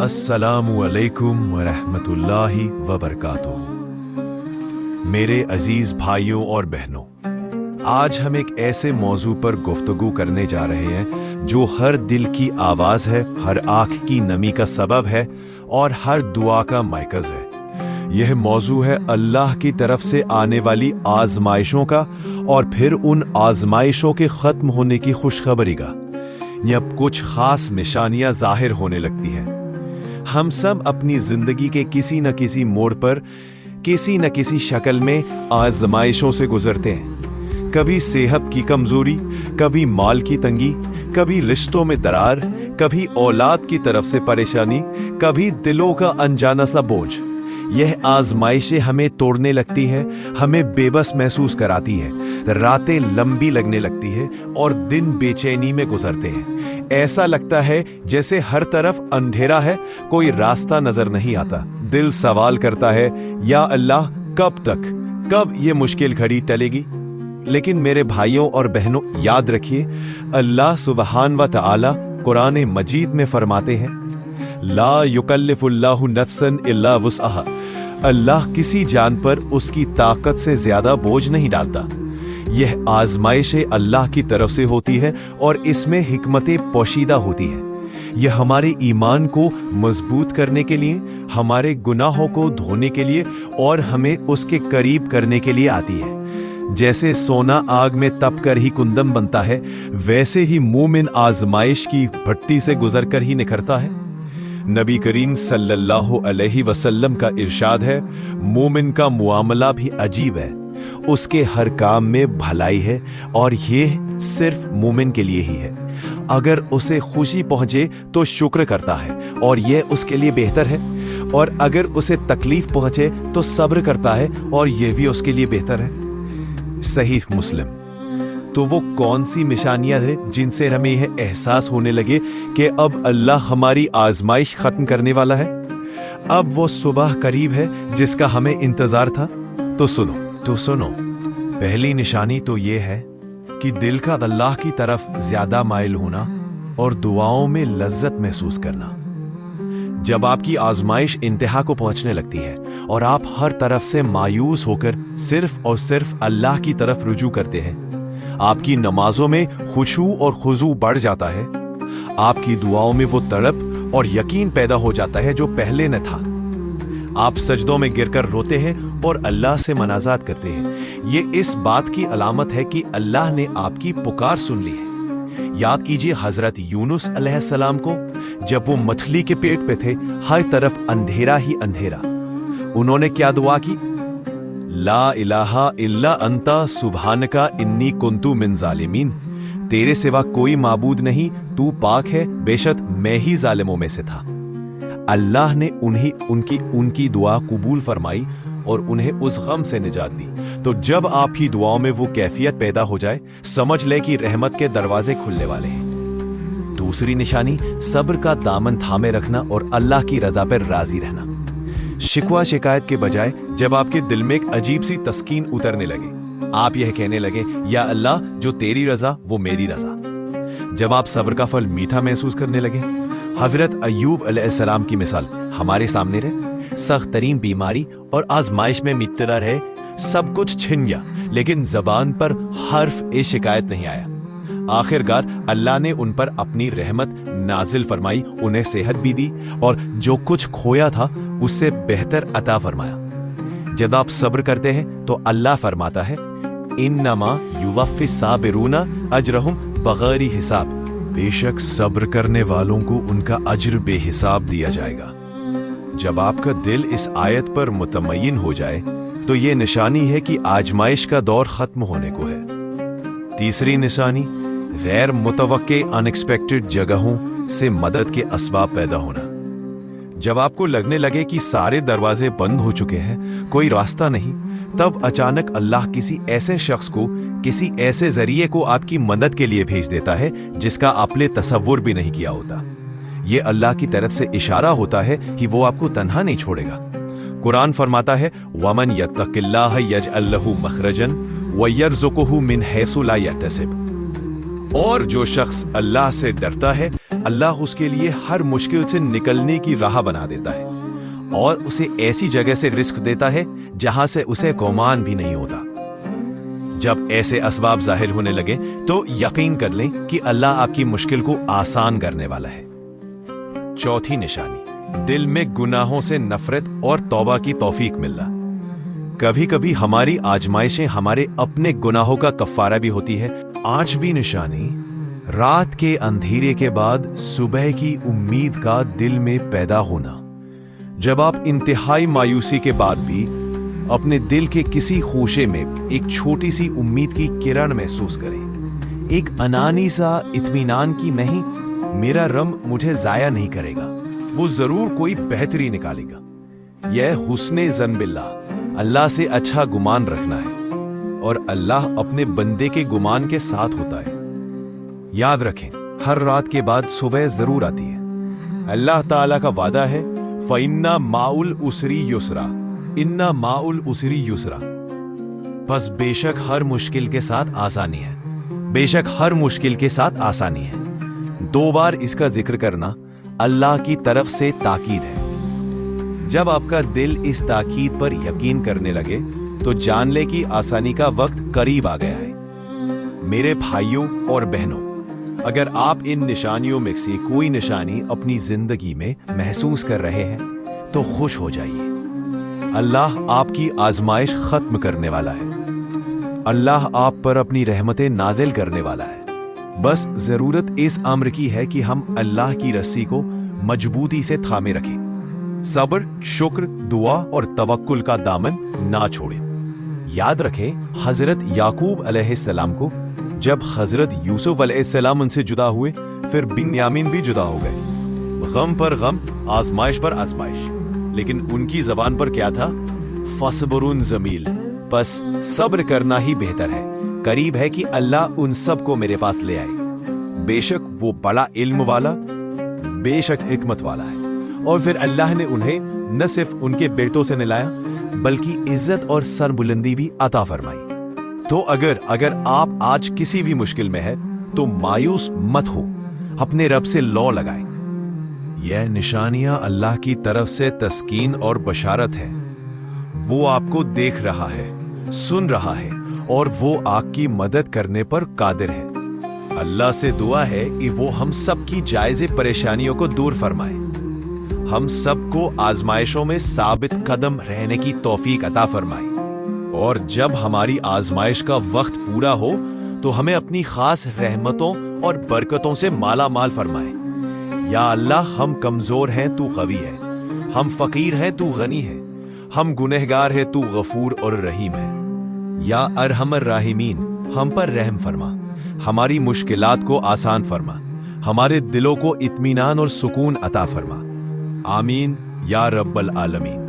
अस्सलामु अलैकुम वरहमतुल्लाहि वबरकातुहू। मेरे अजीज भाइयों और बहनों, आज हम एक ऐसे मौजू पर गुफ्तगू करने जा रहे हैं जो हर दिल की आवाज़ है, हर आँख की नमी का सबब है और हर दुआ का मरकज़ है। यह मौजू है अल्लाह की तरफ से आने वाली आजमाइशों का और फिर उन आजमाइशों के ख़त्म होने की खुशखबरी का। अब कुछ ख़ास निशानियाँ ज़ाहिर होने लगती हैं। हम सब अपनी ज़िंदगी के किसी न किसी मोड़ पर किसी न किसी शक्ल में आजमाइशों से गुजरते हैं। कभी सेहत की कमज़ोरी, कभी माल की तंगी, कभी रिश्तों में दरार, कभी औलाद की तरफ से परेशानी, कभी दिलों का अनजाना सा बोझ। यह आजमाइशें हमें तोड़ने लगती हैं, हमें बेबस महसूस कराती हैं, रातें लंबी लगने लगती हैं और दिन बेचैनी में गुजरते हैं। ऐसा लगता है जैसे हर तरफ अंधेरा है, कोई रास्ता नजर नहीं आता। दिल सवाल करता है, या अल्लाह कब तक, कब ये मुश्किल घड़ी टलेगी। लेकिन मेरे भाइयों और बहनों, याद रखिए, अल्लाह सुब्हान व तआला कुरान मजीद में फरमाते हैं, ला युकल्लिफुल्लाहु नफ्सन इल्ला वुसअहा। अल्लाह किसी जान पर उसकी ताकत से ज्यादा बोझ नहीं डालता। यह आजमाइशें अल्लाह की तरफ से होती है और इसमें हिकमतें पोशीदा होती है। यह हमारे ईमान को मजबूत करने के लिए, हमारे गुनाहों को धोने के लिए और हमें उसके करीब करने के लिए आती है। जैसे सोना आग में तप कर ही कुंदम बनता है, वैसे ही मोमिन आजमाइश की भट्टी से गुजरकर ही निखरता है। नबी करीम सल्लल्लाहु अलैहि वसल्लम का इरशाद है, मोमिन का मुआमला भी अजीब है, उसके हर काम में भलाई है और ये सिर्फ मोमिन के लिए ही है। अगर उसे खुशी पहुंचे तो शुक्र करता है और यह उसके लिए बेहतर है, और अगर उसे तकलीफ पहुंचे तो सब्र करता है और यह भी उसके लिए बेहतर है। सही मुस्लिम। तो वो कौन सी निशानियां हैं जिनसे हमें यह एहसास होने लगे कि अब अल्लाह हमारी आजमाइश खत्म करने वाला है, अब वो सुबह करीब है जिसका हमें इंतजार था? तो सुनो, पहली निशानी तो ये है कि दिल का अल्लाह की तरफ ज्यादा माइल होना और दुआओं में लज्जत महसूस करना। जब आपकी आजमाइश इंतहा को पहुंचने लगती है और आप हर तरफ से मायूस होकर सिर्फ और सिर्फ अल्लाह की तरफ रुजू करते हैं, आपकी नमाजों में खुशू और खुजू बढ़ जाता है, आपकी दुआओं में वो तड़प और यकीन पैदा हो जाता है जो पहले न था। आप सजदों में गिरकर रोते हैं और अल्लाह से मनाजात करते हैं। ये इस बात की अलामत है कि अल्लाह ने आपकी पुकार सुन ली है। याद कीजिए हजरत यूनुस अलैहिस्सलाम को, जब वो मछली के पेट पे थे, हर तरफ अंधेरा ही अंधेरा। उन्होंने क्या दुआ की? ला इलाहा इल्ला अंता सुब्हानका इन्नी कुन्तु मिन जालिमीन। तेरे सिवा कोई माबूद नहीं, तू पाक है, बेशक मैं ही जालिमों में से था। अल्लाह ने उनकी दुआ कबूल फरमाई और उन्हें उस गम से निजात दी। तो जब आपकी दुआओं में वो कैफियत पैदा हो जाए, समझ ले कि रहमत के दरवाजे खुलने वाले हैं। दूसरी निशानी, सब्र का दामन थामे रखना और अल्लाह की रजा पर राजी रहना। शिकवा शिकायत के बजाय जब आपके दिल में एक अजीब सी तस्कीन उतरने लगे, आप यह कहने लगे, या अल्लाह जो तेरी रजा वो मेरी रजा। जब आप सब्र का फल मीठा महसूस करने लगे, हजरत अय्यूब अलैहिस्सलाम की मिसाल हमारे सामने रहे। सख्त तरीन बीमारी और आजमाइश में मुब्तला रहे, सब कुछ छिन गया, लेकिन जबान पर हर्फ ए शिकायत नहीं आया। आखिरकार अल्लाह ने उन पर अपनी रहमत नाजिल फरमाई, उन्हें सेहत भी दी और जो कुछ खोया था उससे बेहतर अता फरमाया। जब आप सब्र करते हैं तो अल्लाह फरमाता है, इन्नमा युवफ्फिस साबिरूना अजरहुम बगैर हिसाब। बेशक सब्र करने वालों को उनका अज्र बेहिसाब दिया जाएगा। जब आपका दिल इस आयत पर मुतमय्यिन हो जाए तो ये निशानी है कि आजमाइश का दौर खत्म होने को है। तीसरी निशानी, गैर मुतवक्के अनएक्सपेक्टेड जगहों से मदद के असबाब पैदा होना। जब आपको लगने लगे कि सारे दरवाजे बंद हो चुके हैं, कोई रास्ता नहीं, तब अचानक अल्लाह किसी ऐसे शख्स को, किसी ऐसे जरिए को आपकी मदद के लिए भेज देता है जिसका आपने तसव्वुर भी नहीं किया होता। ये अल्लाह की तरफ से इशारा होता है कि वो आपको तन्हा नहीं छोड़ेगा। कुरान फरमाता है, वमन यत्तकिल्लाह यजअल लहू मखरजन व यरज़ुकुहु मिन हैसु ला यहतसिब। اور جو شخص اللہ سے ڈرتا ہے اللہ اس کے لیے ہر مشکل سے نکلنے کی راہ بنا دیتا ہے اور اسے ایسی جگہ سے رزق دیتا ہے جہاں سے اسے گمان بھی نہیں ہوتا۔ جب ایسے اسباب ظاہر ہونے لگے تو یقین کر لیں کہ اللہ آپ کی مشکل کو آسان کرنے والا ہے۔ چوتھی نشانی، دل میں گناہوں سے نفرت اور توبہ کی توفیق ملنا۔ کبھی کبھی ہماری آزمائشیں ہمارے اپنے گناہوں کا کفارہ بھی ہوتی ہے۔ آٹھویں نشانی، رات کے اندھیرے کے بعد صبح کی امید کا دل میں پیدا ہونا۔ جب آپ انتہائی مایوسی کے بعد بھی اپنے دل کے کسی خوشے میں ایک چھوٹی سی امید کی کرن محسوس کریں، ایک انانی سا اطمینان کی نہیں، میرا رب مجھے ضائع نہیں کرے گا، وہ ضرور کوئی بہتری نکالے گا، یہ حسن ظن باللہ، اللہ سے اچھا گمان رکھنا ہے، اور اللہ اپنے بندے کے گمان کے ساتھ ہوتا ہے۔ یاد رکھیں، ہر رات کے بعد صبح ضرور آتی ہے۔ اللہ تعالیٰ کا وعدہ ہے فَإِنَّ مَعَ الْعُسْرِ يُسْرًا، اِنَّ مَعَ الْعُسْرِ يُسْرًا، بس بے شک ہر مشکل کے ساتھ آسانی ہے، بے شک ہر مشکل کے ساتھ آسانی ہے۔ 2 بار اس کا ذکر کرنا اللہ کی طرف سے تاکید ہے۔ جب آپ کا دل اس تاکید پر یقین کرنے لگے تو جان لے کہ آسانی کا وقت قریب آ گیا ہے۔ میرے بھائیوں اور بہنوں، اگر آپ ان نشانیوں میں سے کوئی نشانی اپنی زندگی میں محسوس کر رہے ہیں تو خوش ہو جائیے۔ اللہ آپ کی آزمائش ختم کرنے والا ہے، اللہ آپ پر اپنی رحمتیں نازل کرنے والا ہے۔ بس ضرورت اس امر کی ہے کہ ہم اللہ کی رسی کو مضبوطی سے تھامے رکھیں، صبر، شکر، دعا اور توکل کا دامن نہ چھوڑیں۔ یاد رکھیں، حضرت یعقوب علیہ السلام کو جب حضرت یوسف علیہ السلام ان سے جدا ہوئے، پھر بنیامین بھی جدا ہو گئے، غم پر غم، آزمائش پر آزمائش، لیکن ان کی زبان پر کیا تھا؟ فَصْبُرٌ جَمِیلٌ، بس صبر کرنا ہی بہتر ہے، قریب ہے کہ اللہ ان سب کو میرے پاس لے آئے، بے شک وہ بڑا علم والا، بے شک حکمت والا ہے۔ اور پھر اللہ نے انہیں نہ صرف ان کے بیٹوں سے نلایا بلکہ عزت اور سربلندی بھی عطا فرمائی۔ تو اگر آپ آج کسی بھی مشکل میں ہے تو مایوس مت ہو، اپنے رب سے لو لگائیں۔ یہ نشانیاں اللہ کی طرف سے تسکین اور بشارت ہے، وہ آپ کو دیکھ رہا ہے، سن رہا ہے، اور وہ آپ کی مدد کرنے پر قادر ہے۔ اللہ سے دعا ہے کہ وہ ہم سب کی جائز پریشانیوں کو دور فرمائے، ہم سب کو آزمائشوں میں ثابت قدم رہنے کی توفیق عطا فرمائے، اور جب ہماری آزمائش کا وقت پورا ہو تو ہمیں اپنی خاص رحمتوں اور برکتوں سے مالا مال فرمائے۔ یا اللہ، ہم کمزور ہیں تو قوی ہے، ہم فقیر ہیں تو غنی ہے، ہم گنہگار ہیں تو غفور اور رحیم ہے۔ یا ارحم الراحمین، ہم پر رحم فرما، ہماری مشکلات کو آسان فرما، ہمارے دلوں کو اطمینان اور سکون عطا فرما۔ آمین یا رب العالمین۔